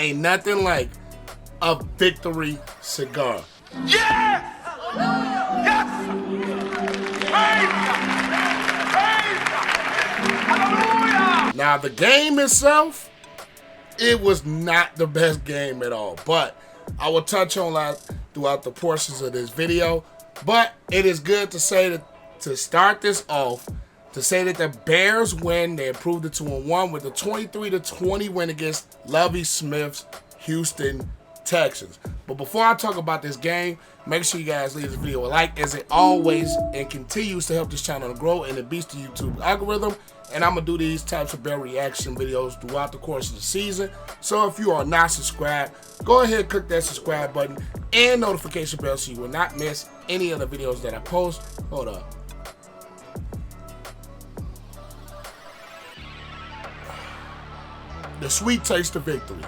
ain't nothing like a victory cigar. Yes! Yes! Praise God! Praise God! Hallelujah! Now, the game itself, it was not the best game at all, but I will touch on that throughout the portions of this video. But it is good to say that, to start this off, to say that the Bears win. They improved it to 2-1 with a 23-20 win against Lovie Smith's Houston Texans. But before I talk about this game, make sure you guys leave this video a like, as it always and continues to help this channel to grow and it beats the YouTube algorithm. And I'm going to do these types of bear reaction videos throughout the course of the season. So if you are not subscribed, go ahead and click that subscribe button and notification bell so you will not miss any of the videos that I post. Hold up. The sweet taste of victory.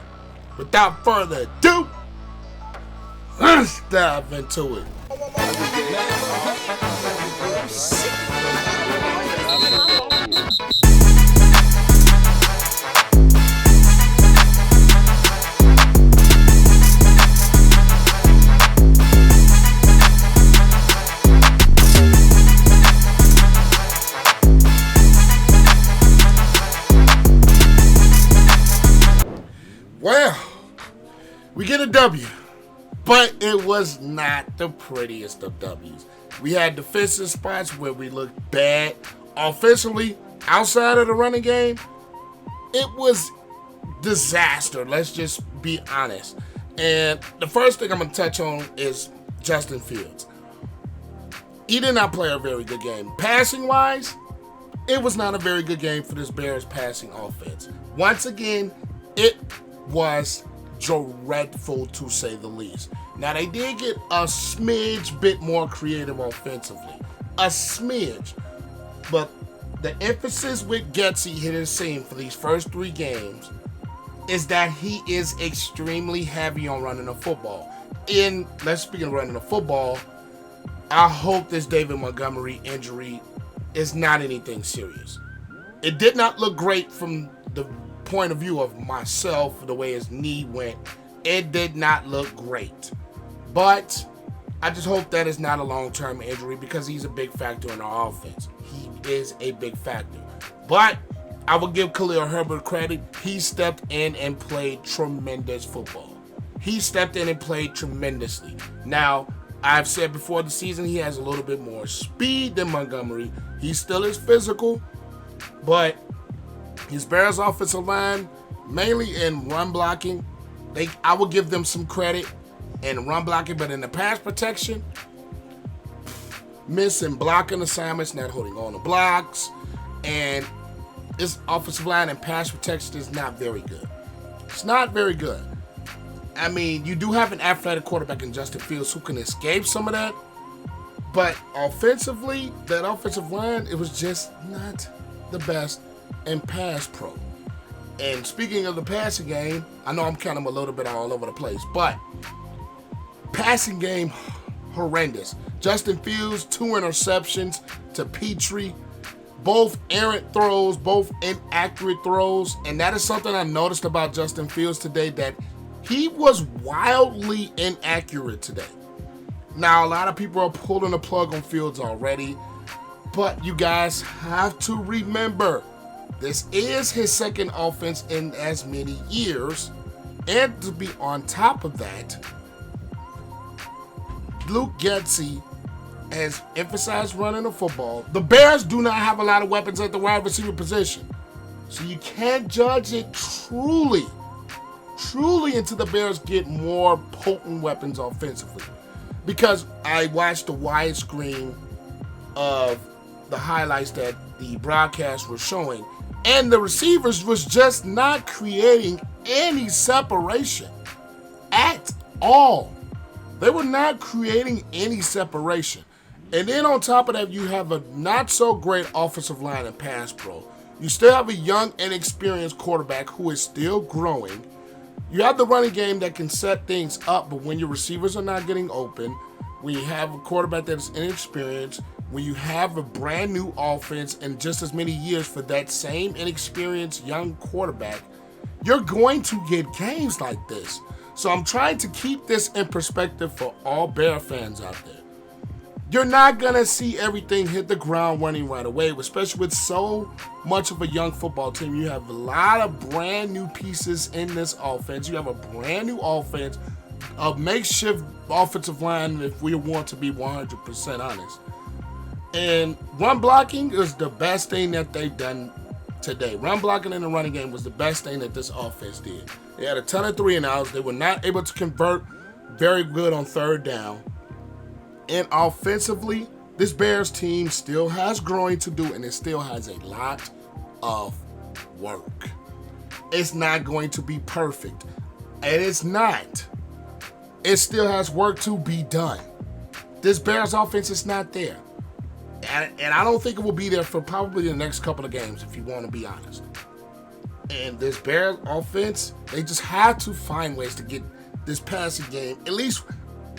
Without further ado, let's dive into it. Well, we get a W, but it was not the prettiest of W's. We had defensive spots where we looked bad. Offensively, outside of the running game, it was disaster. Let's just be honest. And the first thing I'm going to touch on is Justin Fields. He did not play a very good game. Passing-wise, it was not a very good game for this Bears passing offense. Once again, it was dreadful to say the least. Now, they did get a smidge bit more creative offensively. A smidge. But the emphasis with Getsy hitting seam for these first 3 games is that he is extremely heavy on running the football. Let's speak of running the football, I hope this David Montgomery injury is not anything serious. It did not look great from the point of view of myself, the way his knee went. It did not look great. But I just hope that is not a long-term injury, because he's a big factor in our offense. He is a big factor. But I will give Khalil Herbert credit. He stepped in and played tremendous football. He stepped in and played tremendously. Now, I've said before the season, he has a little bit more speed than Montgomery. He still is physical, but his Bears offensive line, mainly in run blocking, I will give them some credit in run blocking, but in the pass protection, missing blocking assignments, not holding on to blocks, and this offensive line and pass protection is not very good. It's not very good. I mean, you do have an athletic quarterback in Justin Fields who can escape some of that, but offensively, that offensive line, it was just not the best in pass pro. And speaking of the passing game, I know I'm kind of a little bit all over the place, but passing game, horrendous. Justin Fields, 2 interceptions to Petrie, both errant throws, both inaccurate throws, and that is something I noticed about Justin Fields today, that he was wildly inaccurate today. Now, a lot of people are pulling the plug on Fields already, but you guys have to remember, this is his second offense in as many years, and to be on top of that, Luke Getsy has emphasized running the football. The Bears do not have a lot of weapons at the wide receiver position, so you can't judge it truly until the Bears get more potent weapons offensively. Because I watched the widescreen of the highlights that the broadcast was showing, and the receivers was just not creating any separation at all. They were not creating any separation. And then on top of that, you have a not so great offensive line and pass pro. You still have a young, inexperienced quarterback who is still growing. You have the running game that can set things up, but when your receivers are not getting open, when you have a quarterback that is inexperienced, when you have a brand new offense and just as many years for that same inexperienced young quarterback, You're going to get games like this. So I'm trying to keep this in perspective for all Bear fans out there. You're not going to see everything hit the ground running right away, especially with so much of a young football team. You have a lot of brand new pieces in this offense. You have a brand new offense, a makeshift offensive line, if we want to be 100% honest. And run blocking is the best thing that they've done today. Run blocking in the running game was the best thing that this offense did. They had a ton of 3-and-outs. They were not able to convert very good on third down. And offensively, this Bears team still has growing to do, and it still has a lot of work. It's not going to be perfect. And it's not. It still has work to be done. This Bears offense is not there. And I don't think it will be there for probably the next couple of games, if you want to be honest. And this Bears offense, they just have to find ways to get this passing game, at least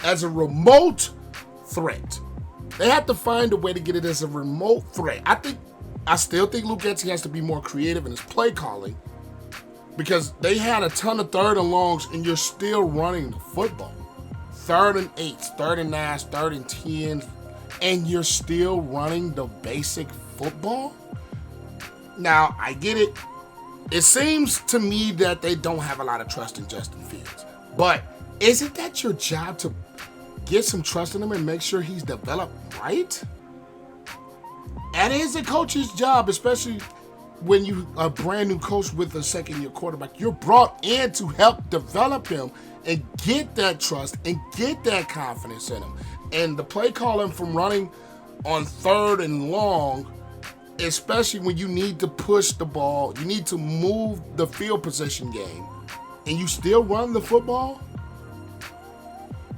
as a remote threat. They have to find a way to get it as a remote threat. I still think Luke Getsy has to be more creative in his play calling, because they had a ton of 3rd and longs and you're still running the football. 3rd and 8s, 3rd and 9s, 3rd and 10s, and you're still running the basic football? Now, I get it. It seems to me that they don't have a lot of trust in Justin Fields. But isn't that your job to get some trust in him and make sure he's developed right? That is a coach's job, especially when you are a brand new coach with a second-year quarterback. You're brought in to help develop him and get that trust and get that confidence in him. And the play calling from running on 3rd and long, especially when you need to push the ball, you need to move the field position game, and you still run the football,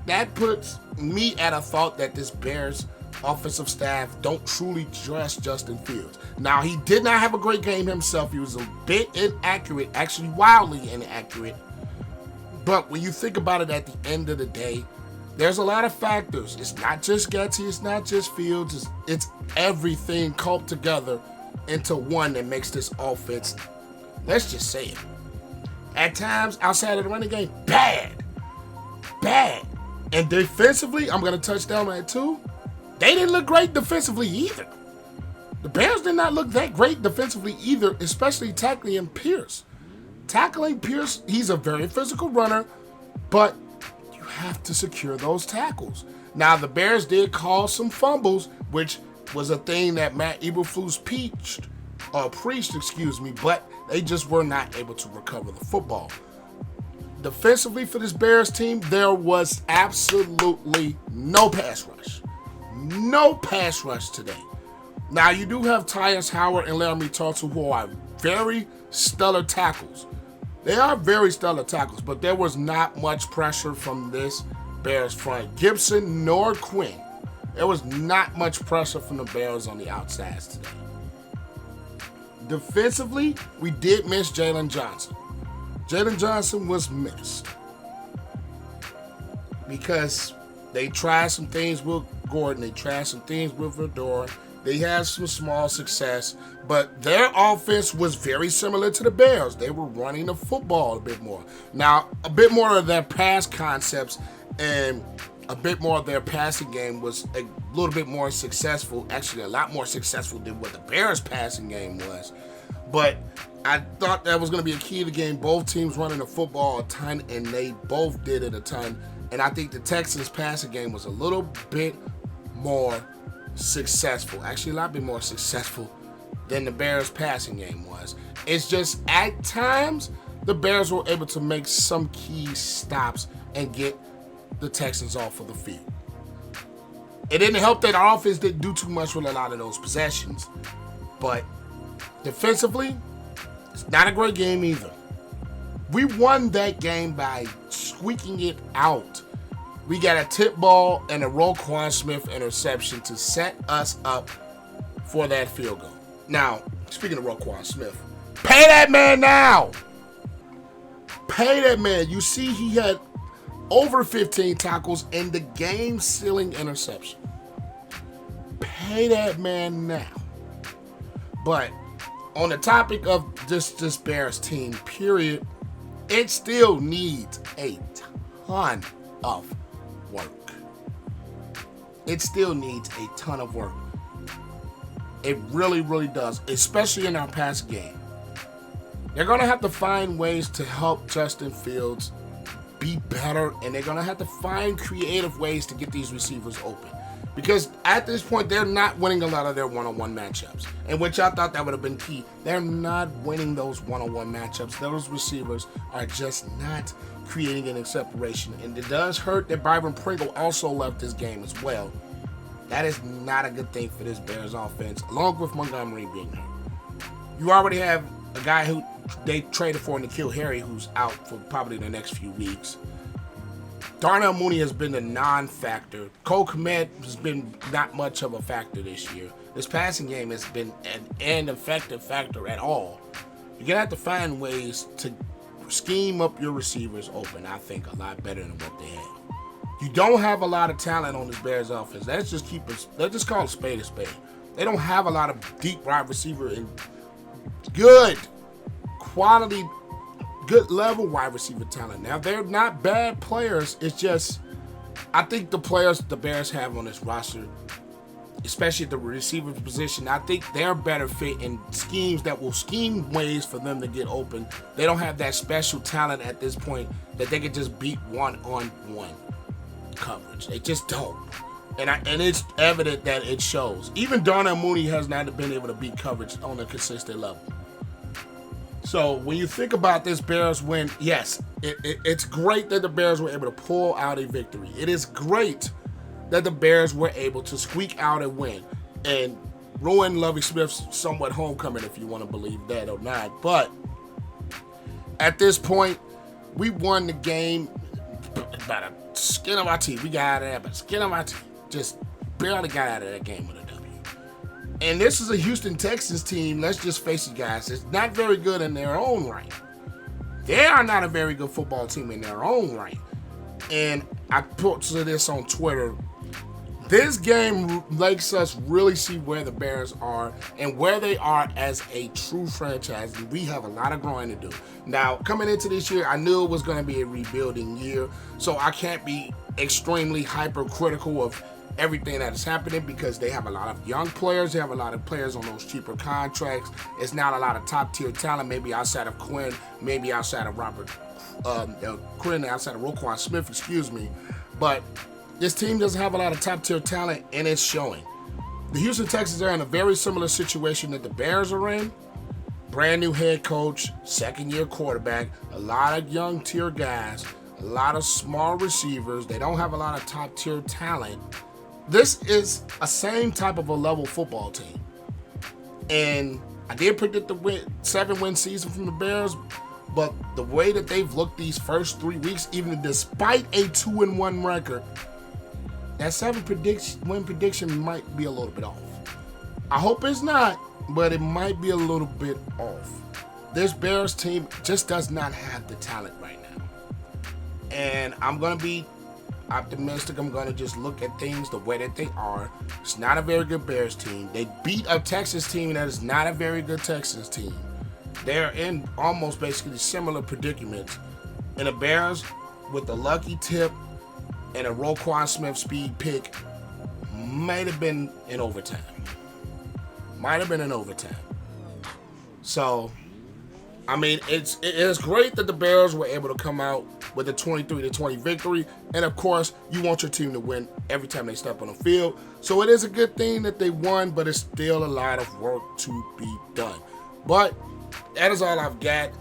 that puts me at a thought that this Bears offensive staff don't truly trust Justin Fields. Now, he did not have a great game himself. He was a bit inaccurate, actually wildly inaccurate. But when you think about it, at the end of the day, there's a lot of factors. It's not just Getsy, it's not just Fields, it's everything cobbled together into one that makes this offense, let's just say it, at times outside of the running game, bad. And defensively, I'm going to touch down on that too. They didn't look great defensively either. The Bears did not look that great defensively either, especially tackling Pierce. Tackling Pierce, he's a very physical runner, but you have to secure those tackles. Now, the Bears did cause some fumbles, which was a thing that Matt Eberflus preached, but they just were not able to recover the football. Defensively for this Bears team, there was absolutely no pass rush. No pass rush today. Now, you do have Tyus Howard and Laramie Tunsil, who are very stellar tackles. They are very stellar tackles, but there was not much pressure from this Bears front. Gibson nor Quinn. There was not much pressure from the Bears on the outsides today. Defensively, we did miss Jalen Johnson. Jalen Johnson was missed because they tried some things with Gordon. They tried some things with Verdor. They had some small success, but their offense was very similar to the Bears. They were running the football a bit more. Now, a bit more of their pass concepts and a bit more of their passing game was a little bit more successful, actually a lot more successful than what the Bears' passing game was. But I thought that was going to be a key to the game. Both teams running the football a ton, and they both did it a ton. And I think the Texans' passing game was a little bit more successful. Actually, a lot bit more successful than the Bears' passing game was. It's just at times the Bears were able to make some key stops and get the Texans off of the field. It didn't help that our offense didn't do too much with a lot of those possessions. But defensively, it's not a great game either. We won that game by squeaking it out. We got a tip ball and a Roquan Smith interception to set us up for that field goal. Now, speaking of Roquan Smith, pay that man now. Pay that man. You see he had over 15 tackles and the game-sealing interception. Pay that man now. But on the topic of this Bears team, period, it still needs a ton of work. It still needs a ton of work. It really, really does, especially in our pass game. They're going to have to find ways to help Justin Fields be better, and they're going to have to find creative ways to get these receivers open. Because at this point, they're not winning a lot of their one-on-one matchups. And which I thought that would have been key. They're not winning those one-on-one matchups. Those receivers are just not creating any separation. And it does hurt that Byron Pringle also left this game as well. That is not a good thing for this Bears offense, along with Montgomery being hurt. You already have a guy who they traded for N'Keal Harry who's out for probably the next few weeks. Darnell Mooney has been a non-factor. Kmet has been not much of a factor this year. This passing game has been an effective factor at all. You're going to have to find ways to scheme up your receivers open, I think, a lot better than what they have. You don't have a lot of talent on this Bears offense. Let's just call it spade a spade. They don't have a lot of deep wide receiver and good quality, good level wide receiver talent. Now, they're not bad players. It's just, I think the players the Bears have on this roster, especially at the receiver position, I think they're better fit in schemes that will scheme ways for them to get open. They don't have that special talent at this point that they can just beat one-on-one coverage. They just don't. And it's evident that it shows. Even Darnell Mooney has not been able to beat coverage on a consistent level. So when you think about this Bears win, yes, it's great that the Bears were able to pull out a victory. It is great that the Bears were able to squeak out a win and ruin Lovie Smith's somewhat homecoming, if you want to believe that or not. But at this point, we won the game by the skin of our teeth. We got out of there by the skin of our teeth. Just barely got out of that game with a W. And this is a Houston Texans team, let's just face it, guys, it's not very good in their own right. They are not a very good football team in their own right. And I posted this on Twitter. This game makes us really see where the Bears are and where they are as a true franchise. And we have a lot of growing to do. Now, coming into this year, I knew it was going to be a rebuilding year. So I can't be extremely hypercritical of everything that is happening because they have a lot of young players. They have a lot of players on those cheaper contracts. It's not a lot of top-tier talent, maybe outside of Quinn, maybe outside of Quinn, outside of Roquan Smith, excuse me. But this team doesn't have a lot of top-tier talent, and it's showing. The Houston Texans are in a very similar situation that the Bears are in. Brand new head coach, second-year quarterback, a lot of young tier guys, a lot of small receivers. They don't have a lot of top-tier talent. This is a same type of a level football team. And I did predict the 7-win season from the Bears, but the way that they've looked these first 3 weeks, even despite a 2-1 record, that 7-win prediction might be a little bit off. I hope it's not, but it might be a little bit off. This Bears team just does not have the talent right now. And I'm going to be optimistic. I'm going to just look at things the way that they are. It's not a very good Bears team. They beat a Texas team that is not a very good Texans team. They're in almost basically similar predicaments. And the Bears, with the lucky tip and a Roquan Smith speed pick, might have been in overtime. So, I mean, it is great that the Bears were able to come out with a 23-20 victory. And, of course, you want your team to win every time they step on the field. So it is a good thing that they won, but it's still a lot of work to be done. But that is all I've got.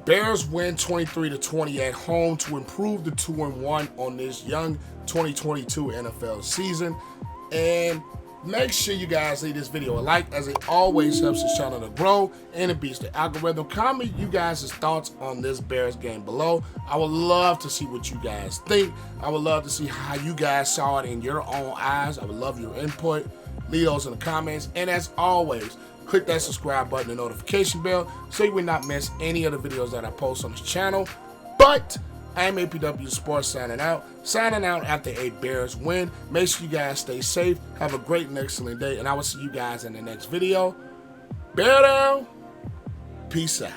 Bears win 23-20 at home to improve the 2-1 on this young 2022 NFL season. And make sure you guys leave this video a like, as it always helps the channel to grow and it beats the algorithm. Comment you guys' thoughts on this Bears game below. I would love to see what you guys think. I would love to see how you guys saw it in your own eyes. I would love your input. Leave those in the comments. And as always, click that subscribe button and notification bell so you will not miss any of the videos that I post on this channel. But I am APW Sports signing out after a Bears win. Make sure you guys stay safe. Have a great and excellent day. And I will see you guys in the next video. Bear down. Peace out.